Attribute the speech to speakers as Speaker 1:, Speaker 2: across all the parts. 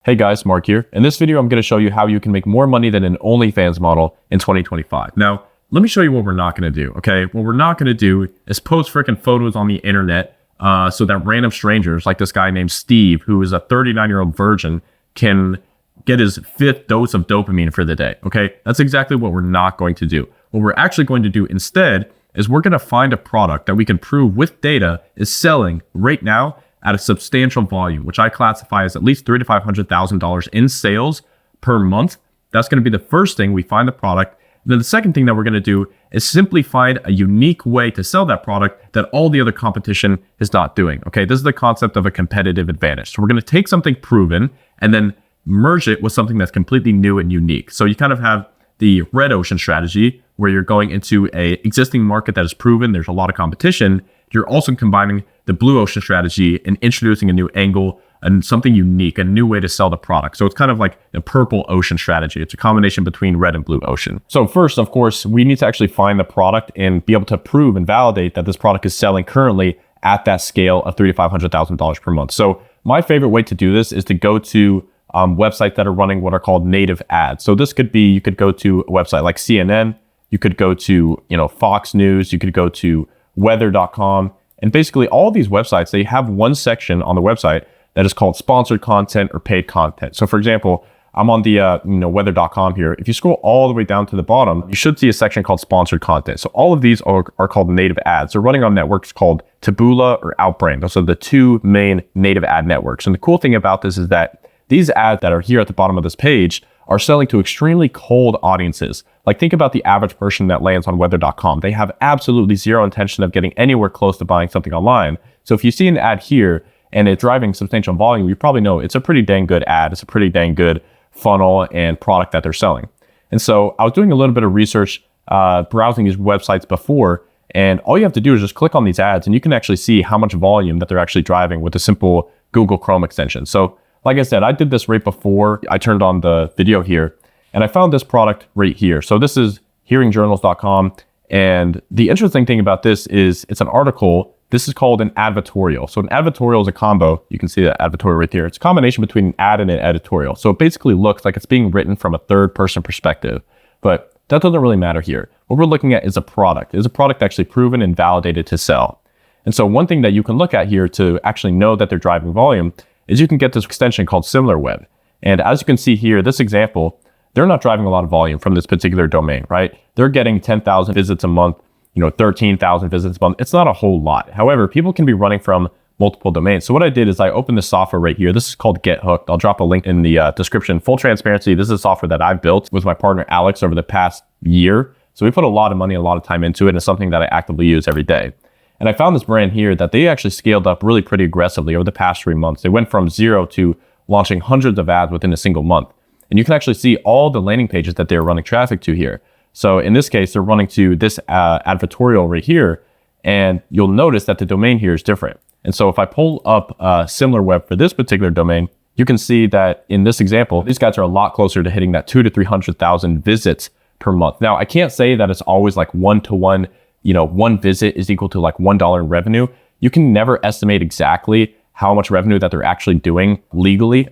Speaker 1: Hey guys, Mark here. In this video, I'm going to show you how you can make more money than an OnlyFans model in 2025. Now, let me show you what we're not going to do, okay? What we're not going to do is post freaking photos on the internet so that random strangers like this guy named Steve, who is a 39-year-old virgin, can get his 5th dose of dopamine for the day, okay? That's exactly what we're not going to do. What we're actually going to do instead is we're going to find a product that we can prove with data is selling right now at a substantial volume, which I classify as at least $300,000 to $500,000 in sales per month. That's going to be the first thing. We find the product. Then the second thing that we're going to do is simply find a unique way to sell that product that all the other competition is not doing. Okay, this is the concept of a competitive advantage. So we're going to take something proven and then merge it with something that's completely new and unique. So you kind of have the red ocean strategy where you're going into a existing market that is proven. There's a lot of competition. You're also combining the blue ocean strategy and introducing a new angle and something unique, a new way to sell the product. So it's kind of like the purple ocean strategy. It's a combination between red and blue ocean. So first, of course, we need to actually find the product and be able to prove and validate that this product is selling currently at that scale of $300,000 to $500,000 per month. So my favorite way to do this is to go to websites that are running what are called native ads. So this could be, you could go to a website like CNN, you could go to, Fox News, you could go to weather.com. And basically all these websites, they have one section on the website that is called sponsored content or paid content. So for example, I'm on the weather.com here. If you scroll all the way down to the bottom, you should see a section called sponsored content. So all of these are called native ads. They're running on networks called Taboola or Outbrain. Those are the two main native ad networks. And the cool thing about this is that these ads that are here at the bottom of this page are selling to extremely cold audiences. Like think about the average person that lands on weather.com. They have absolutely zero intention of getting anywhere close to buying something online. So if you see an ad here and it's driving substantial volume, you probably know it's a pretty dang good ad. It's a pretty dang good funnel and product that they're selling. And so I was doing a little bit of research, browsing these websites before, and all you have to do is just click on these ads and you can actually see how much volume that they're actually driving with a simple Google Chrome extension. So like I said, I did this right before I turned on the video here, and I found this product right here. So this is hearingjournals.com. And the interesting thing about this is it's an article. This is called an advertorial. So an advertorial is a combo. You can see that advertorial right there. It's a combination between an ad and an editorial. So it basically looks like it's being written from a third person perspective, but that doesn't really matter here. What we're looking at is a product. Is a product actually proven and validated to sell? And so one thing that you can look at here to actually know that they're driving volume is you can get this extension called SimilarWeb. And as you can see here, this example, they're not driving a lot of volume from this particular domain, right? They're getting 10,000 visits a month, 13,000 visits a month. It's not a whole lot. However, people can be running from multiple domains. So what I did is I opened the software right here. This is called Get Hooked. I'll drop a link in the description. Full transparency, this is a software that I've built with my partner Alex over the past year. So we put a lot of money, a lot of time into it, and it's something that I actively use every day. And I found this brand here that they actually scaled up really pretty aggressively over the past 3 months. They went from 0 to launching hundreds of ads within a single month. And you can actually see all the landing pages that they're running traffic to here. So in this case, they're running to this advertorial right here, and you'll notice that the domain here is different. And so if I pull up SimilarWeb for this particular domain, you can see that in this example, these guys are a lot closer to hitting that 200,000 to 300,000 visits per month. Now, I can't say that it's always like one-to-one, one visit is equal to like $1 in revenue. You can never estimate exactly how much revenue that they're actually doing legally.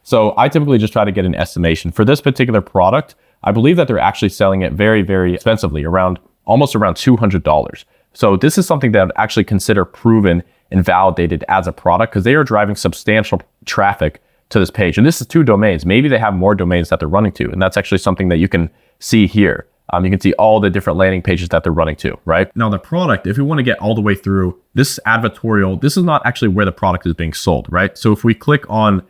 Speaker 1: So I typically just try to get an estimation. For this particular product, I believe that they're actually selling it very, very expensively, almost around $200. So this is something that I'd actually consider proven and validated as a product because they are driving substantial traffic to this page. And this is 2 domains. Maybe they have more domains that they're running to. And that's actually something that you can see here. You can see all the different landing pages that they're running to, right? Now the product, if we want to get all the way through this advertorial, this is not actually where the product is being sold, right? So if we click on,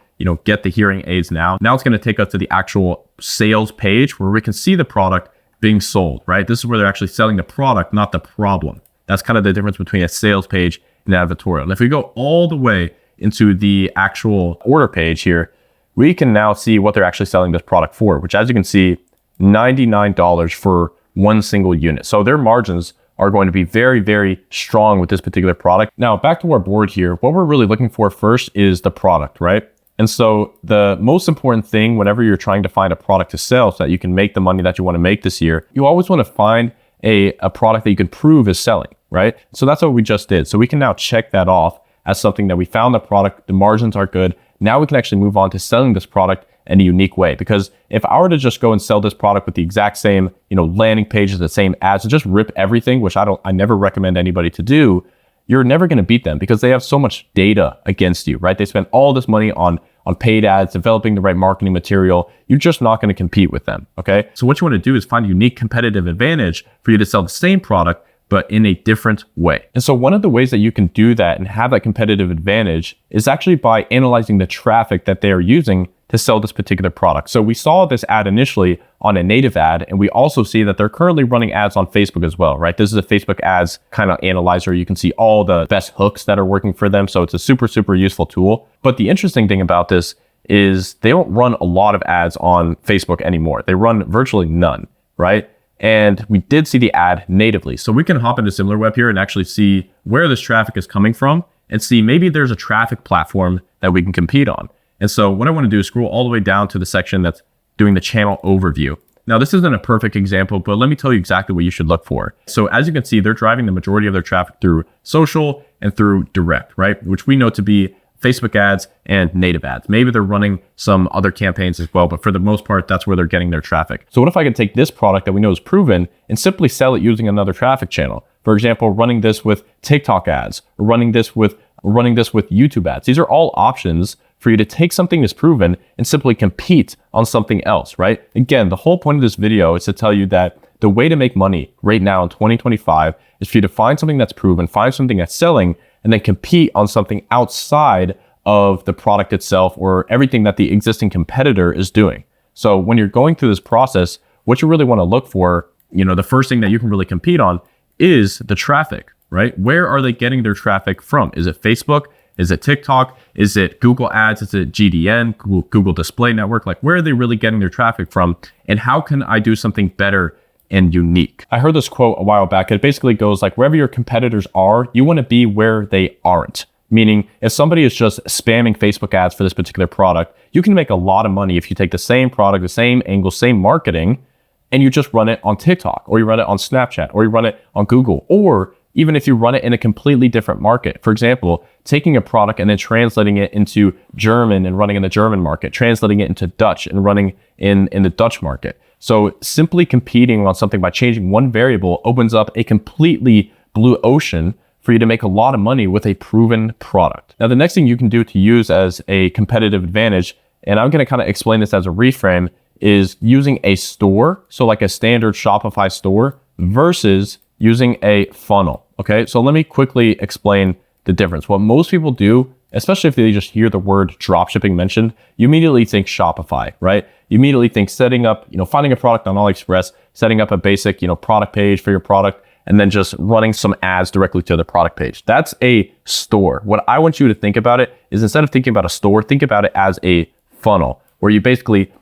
Speaker 1: get the hearing aids now it's going to take us to the actual sales page where we can see the product being sold, right? This is where they're actually selling the product, not the problem. That's kind of the difference between a sales page and an advertorial. And if we go all the way into the actual order page here, we can now see what they're actually selling this product for, which as you can see, $99 for one single unit. So their margins are going to be very, very strong with this particular product. Now back to our board here, what we're really looking for first is the product, right? And so the most important thing whenever you're trying to find a product to sell so that you can make the money that you want to make this year, you always want to find a product that you can prove is selling, right? So that's what we just did. So we can now check that off as something that we found the product, the margins are good. now we can actually move on to selling this product in a unique way. Because if I were to just go and sell this product with the exact same, landing pages, the same ads, and just rip everything, which I never recommend anybody to do, you're never going to beat them because they have so much data against you, right? They spend all this money on paid ads, developing the right marketing material. You're just not going to compete with them, okay? So what you want to do is find a unique competitive advantage for you to sell the same product, but in a different way. And so one of the ways that you can do that and have that competitive advantage is actually by analyzing the traffic that they are using to sell this particular product. So we saw this ad initially on a native ad, and we also see that they're currently running ads on Facebook as well, right? This is a Facebook ads kind of analyzer. You can see all the best hooks that are working for them. So it's a super, super useful tool. But the interesting thing about this is they don't run a lot of ads on Facebook anymore. They run virtually none, right? And we did see the ad natively. So we can hop into SimilarWeb here and actually see where this traffic is coming from and see maybe there's a traffic platform that we can compete on. And so what I want to do is scroll all the way down to the section that's doing the channel overview. Now, this isn't a perfect example, but let me tell you exactly what you should look for. So as you can see, they're driving the majority of their traffic through social and through direct, right? Which we know to be Facebook ads and native ads. Maybe they're running some other campaigns as well, but for the most part, that's where they're getting their traffic. So what if I could take this product that we know is proven and simply sell it using another traffic channel? For example, running this with TikTok ads, or running this with YouTube ads. These are all options for you to take something that's proven and simply compete on something else, right? Again, the whole point of this video is to tell you that the way to make money right now in 2025 is for you to find something that's proven, find something that's selling, and then compete on something outside of the product itself or everything that the existing competitor is doing. So when you're going through this process, what you really want to look for, the first thing that you can really compete on is the traffic, right? Where are they getting their traffic from? Is it Facebook? Is it TikTok? Is it Google Ads? Is it GDN, Google Display Network? Like, where are they really getting their traffic from? And how can I do something better and unique? I heard this quote a while back. It basically goes like, wherever your competitors are, you want to be where they aren't. Meaning, if somebody is just spamming Facebook ads for this particular product, you can make a lot of money if you take the same product, the same angle, same marketing, and you just run it on TikTok, or you run it on Snapchat, or you run it on Google, or even if you run it in a completely different market. For example, taking a product and then translating it into German and running in the German market, translating it into Dutch and running in the Dutch market. So simply competing on something by changing one variable opens up a completely blue ocean for you to make a lot of money with a proven product. Now, the next thing you can do to use as a competitive advantage, and I'm going to kind of explain this as a reframe, is using a store, so like a standard Shopify store, versus using a funnel. Okay, so let me quickly explain the difference. What most people do, especially if they just hear the word dropshipping mentioned, you immediately think Shopify, right? You immediately think setting up, finding a product on AliExpress, setting up a basic, product page for your product, and then just running some ads directly to the product page. That's a store. What I want you to think about it is, instead of thinking about a store, think about it as a funnel, where you basically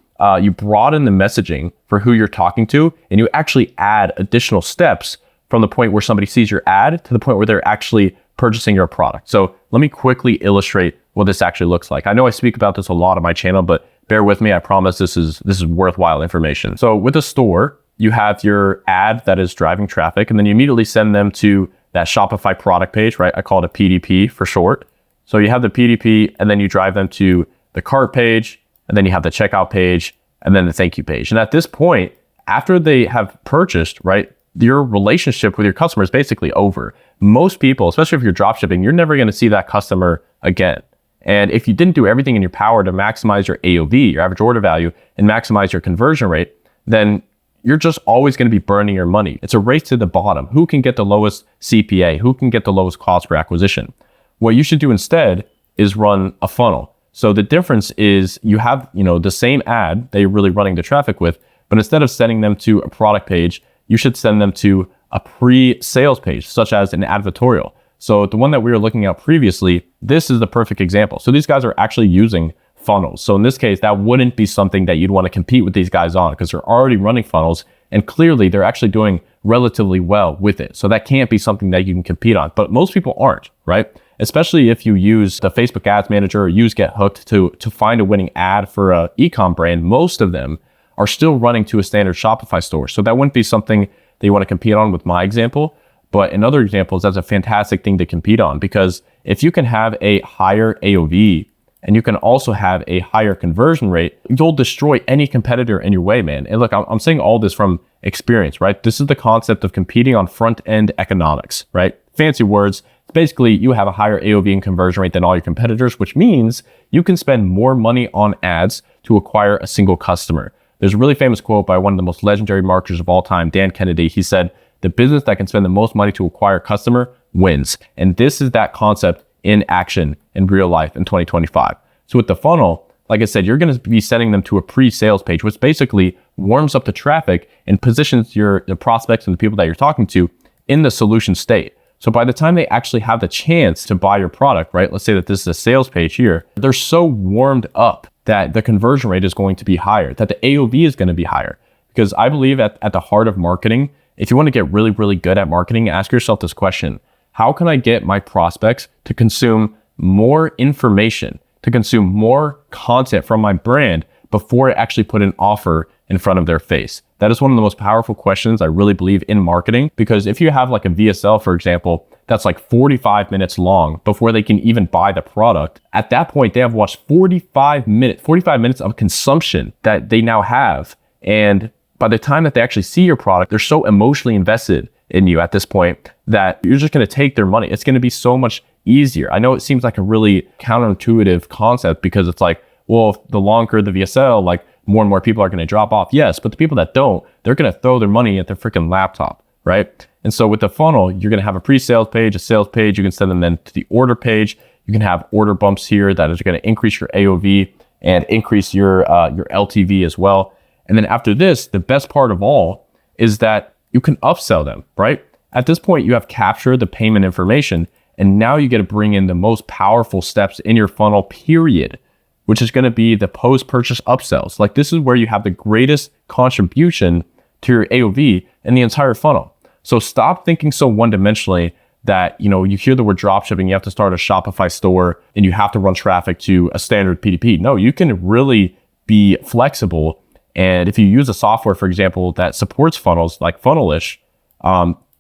Speaker 1: you broaden the messaging for who you're talking to, and you actually add additional steps from the point where somebody sees your ad to the point where they're actually purchasing your product. So let me quickly illustrate what this actually looks like. I know I speak about this a lot on my channel, but bear with me. I promise this is worthwhile information. So with a store, you have your ad that is driving traffic, and then you immediately send them to that Shopify product page, right? I call it a PDP for short. So you have the PDP, and then you drive them to the cart page, and then you have the checkout page, and then the thank you page. And at this point, after they have purchased, right, your relationship with your customer is basically over. Most people, especially if you're dropshipping, you're never going to see that customer again. And if you didn't do everything in your power to maximize your AOV, your average order value, and maximize your conversion rate, then you're just always going to be burning your money. It's a race to the bottom. Who can get the lowest CPA? Who can get the lowest cost per acquisition? What you should do instead is run a funnel. So the difference is you have, the same ad that you're really running the traffic with, but instead of sending them to a product page, you should send them to a pre-sales page, such as an advertorial. So the one that we were looking at previously, this is the perfect example. So these guys are actually using funnels. So in this case, that wouldn't be something that you'd want to compete with these guys on, because they're already running funnels, and clearly they're actually doing relatively well with it. So that can't be something that you can compete on, but most people aren't, right? Especially if you use the Facebook Ads Manager or use Get Hooked to find a winning ad for a e-com brand. Most of them are still running to a standard Shopify store. So that wouldn't be something that you want to compete on with my example. But in other examples, that's a fantastic thing to compete on, because if you can have a higher AOV and you can also have a higher conversion rate, you'll destroy any competitor in your way, man. And look, I'm saying all this from experience, right? This is the concept of competing on front end economics, right? Fancy words. Basically, you have a higher AOV and conversion rate than all your competitors, which means you can spend more money on ads to acquire a single customer. There's a really famous quote by one of the most legendary marketers of all time, Dan Kennedy. He said, "The business that can spend the most money to acquire a customer wins." And this is that concept in action in real life in 2025. So with the funnel, like I said, you're going to be sending them to a pre-sales page, which basically warms up the traffic and positions the prospects and the people that you're talking to in the solution state. So by the time they actually have the chance to buy your product, right? Let's say that this is a sales page here. They're so warmed up that the conversion rate is going to be higher, that the AOV is going to be higher. Because I believe at the heart of marketing, if you want to get really, really good at marketing, ask yourself this question: how can I get my prospects to consume more information, to consume more content from my brand before I actually put an offer in front of their face? That is one of the most powerful questions I really believe in marketing, because if you have like a VSL, for example, that's like 45 minutes long before they can even buy the product, at that point, they have watched 45 minutes of consumption that they now have. And by the time that they actually see your product, they're so emotionally invested in you at this point that you're just going to take their money. It's going to be so much easier. I know it seems like a really counterintuitive concept, because it's like, well, the longer the VSL, like more and more people are going to drop off. Yes, but the people that don't, they're going to throw their money at their freaking laptop, right? And so with the funnel, you're going to have a pre-sales page, a sales page. You can send them then to the order page. You can have order bumps here that is going to increase your AOV and increase your LTV as well. And then after this, the best part of all is that you can upsell them, right? At this point, you have captured the payment information, and now you get to bring in the most powerful steps in your funnel, period, which is going to be the post-purchase upsells. Like, this is where you have the greatest contribution to your AOV in the entire funnel. So stop thinking so one-dimensionally that, you hear the word dropshipping, you have to start a Shopify store and you have to run traffic to a standard PDP. No, you can really be flexible. And if you use a software, for example, that supports funnels like Funnelish,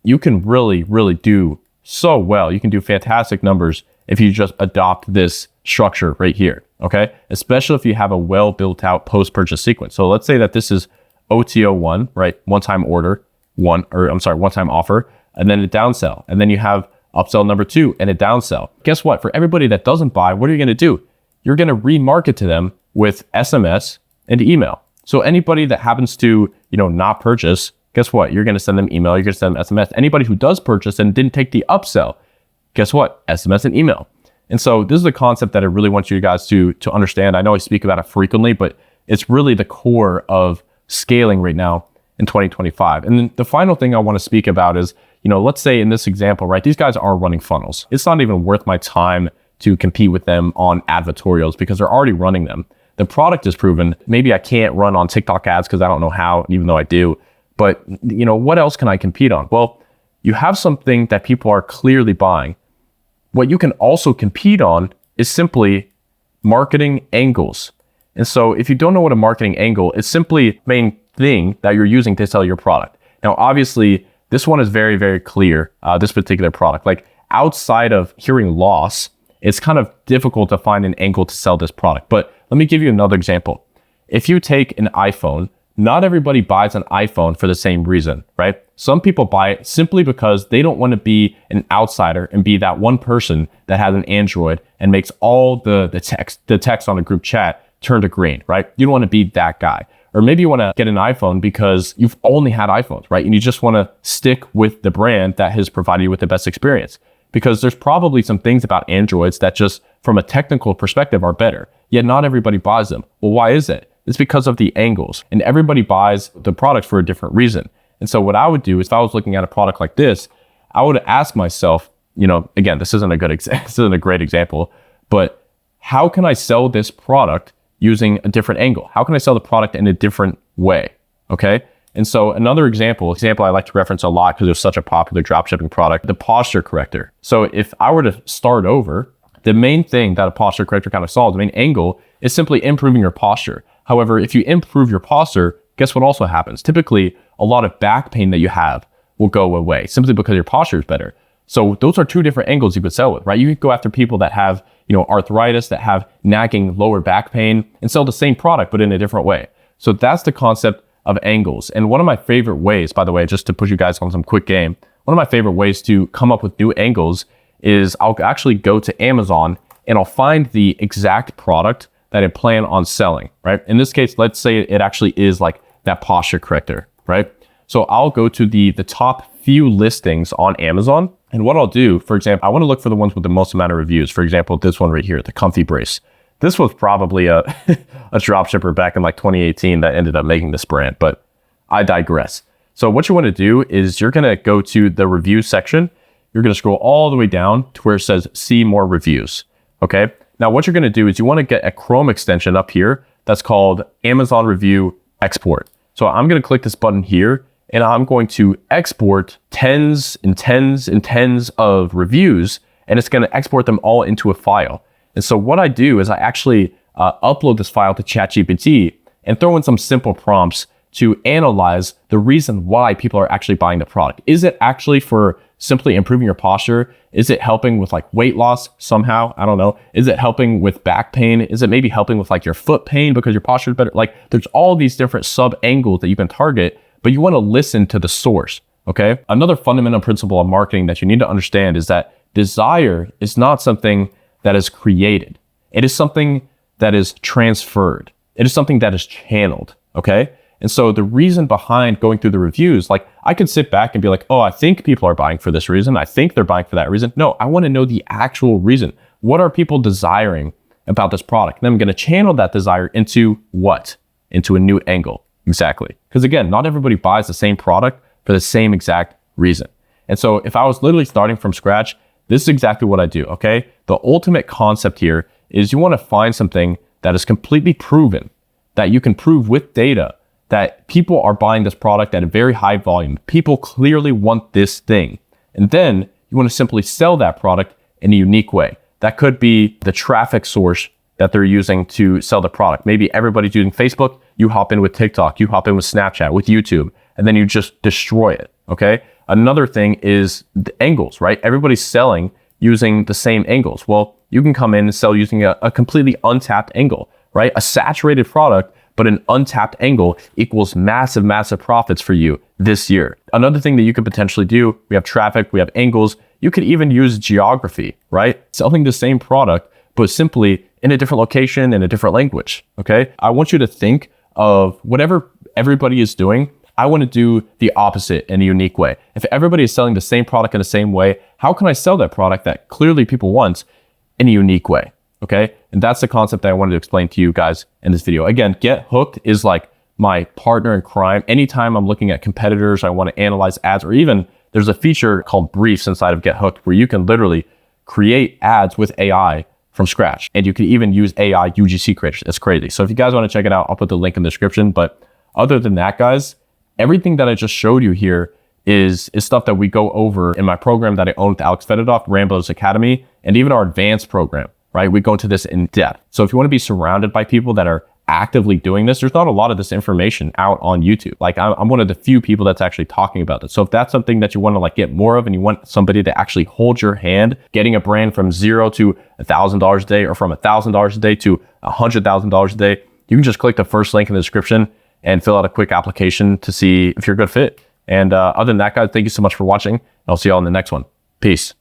Speaker 1: you can really, really do so well. You can do fantastic numbers if you just adopt this structure right here, okay? Especially if you have a well built out post-purchase sequence. So let's say that this is OTO1, right? One-time offer, and then a downsell. And then you have upsell number 2 and a downsell. Guess what? For everybody that doesn't buy, what are you gonna do? You're gonna remarket to them with SMS and email. So anybody that happens to, not purchase, guess what? You're gonna send them email, you're gonna send them SMS. Anybody who does purchase and didn't take the upsell, guess what? SMS and email. And so this is the concept that I really want you guys to understand. I know I speak about it frequently, but it's really the core of scaling right now in 2025. And then the final thing I want to speak about is, let's say in this example, right, these guys are running funnels. It's not even worth my time to compete with them on advertorials because they're already running them. The product is proven. Maybe I can't run on TikTok ads because I don't know how, even though I do. But, what else can I compete on? Well, you have something that people are clearly buying. What you can also compete on is simply marketing angles. And so if you don't know what a marketing angle is, simply the main thing that you're using to sell your product. Now, obviously, this one is very, very clear, this particular product. Like, outside of hearing loss, it's kind of difficult to find an angle to sell this product. But let me give you another example. If you take an iPhone, not everybody buys an iPhone for the same reason, right? Some people buy it simply because they don't want to be an outsider and be that one person that has an Android and makes all the text on a group chat turn to green, right? You don't want to be that guy. Or maybe you want to get an iPhone because you've only had iPhones, right? And you just want to stick with the brand that has provided you with the best experience. Because there's probably some things about Androids that just from a technical perspective are better, yet not everybody buys them. Well, why is it? It's because of the angles, and everybody buys the product for a different reason. And so what I would do is, if I was looking at a product like this, I would ask myself, again, this isn't a great example, but how can I sell this product using a different angle? How can I sell the product in a different way? Okay. And so another example I like to reference a lot because it was such a popular dropshipping product, the posture corrector. So if I were to start over, the main thing that a posture corrector kind of solves, the main angle, is simply improving your posture. However, if you improve your posture, guess what also happens? Typically, a lot of back pain that you have will go away simply because your posture is better. So those are two different angles you could sell with, right? You could go after people that have, arthritis, that have nagging lower back pain, and sell the same product, but in a different way. So that's the concept of angles. And one of my favorite ways, by the way, just to put you guys on some quick game, one of my favorite ways to come up with new angles is I'll actually go to Amazon and I'll find the exact product that I plan on selling, right? In this case, let's say it actually is like that posture corrector, right? So I'll go to the top few listings on Amazon. And what I'll do, for example, I want to look for the ones with the most amount of reviews. For example, this one right here, the Comfy Brace. This was probably a dropshipper back in like 2018 that ended up making this brand, but I digress. So what you want to do is you're going to go to the review section. You're going to scroll all the way down to where it says see more reviews. Okay. Now what you're going to do is you want to get a Chrome extension up here that's called Amazon Review Export. So I'm going to click this button here and I'm going to export tens and tens and tens of reviews, and it's going to export them all into a file. And so what I do is I actually upload this file to ChatGPT and throw in some simple prompts to analyze the reason why people are actually buying the product. Is it actually for simply improving your posture? Is it helping with like weight loss somehow? I don't know. Is it helping with back pain? Is it maybe helping with like your foot pain because your posture is better? Like there's all these different sub angles that you can target, but you want to listen to the source. Okay. Another fundamental principle of marketing that you need to understand is that desire is not something that is created. It is something that is transferred. It is something that is channeled. Okay. And so the reason behind going through the reviews, like I could sit back and be like, oh, I think people are buying for this reason. I think they're buying for that reason. No, I want to know the actual reason. What are people desiring about this product? And I'm going to channel that desire into what? Into a new angle. Exactly. Because again, not everybody buys the same product for the same exact reason. And so if I was literally starting from scratch, this is exactly what I do. Okay. The ultimate concept here is you want to find something that is completely proven, that you can prove with data that people are buying this product at a very high volume. People clearly want this thing. And then you want to simply sell that product in a unique way. That could be the traffic source that they're using to sell the product. Maybe everybody's using Facebook, you hop in with TikTok, you hop in with Snapchat, with YouTube, and then you just destroy it, okay? Another thing is the angles, right? Everybody's selling using the same angles. Well, you can come in and sell using a completely untapped angle, right? A saturated product, but an untapped angle equals massive, massive profits for you this year. Another thing that you could potentially do, we have traffic, we have angles. You could even use geography, right? Selling the same product, but simply in a different location, in a different language, okay? I want you to think of whatever everybody is doing. I want to do the opposite in a unique way. If everybody is selling the same product in the same way, how can I sell that product that clearly people want in a unique way? Okay. And that's the concept that I wanted to explain to you guys in this video. Again, Get Hooked is like my partner in crime. Anytime I'm looking at competitors, I want to analyze ads, or even there's a feature called Briefs inside of Get Hooked where you can literally create ads with AI from scratch. And you can even use AI UGC creators. It's crazy. So if you guys want to check it out, I'll put the link in the description. But other than that, guys, everything that I just showed you here is stuff that we go over in my program that I own with Alex Fedorov, Rambo's Academy, and even our advanced program. Right? We go into this in depth. So if you want to be surrounded by people that are actively doing this, there's not a lot of this information out on YouTube. Like I'm one of the few people that's actually talking about this. So if that's something that you want to like get more of and you want somebody to actually hold your hand, getting a brand from $0 to $1,000 a day or from $1,000 a day to $100,000 a day, you can just click the first link in the description and fill out a quick application to see if you're a good fit. And other than that, guys, thank you so much for watching. I'll see you all in the next one. Peace.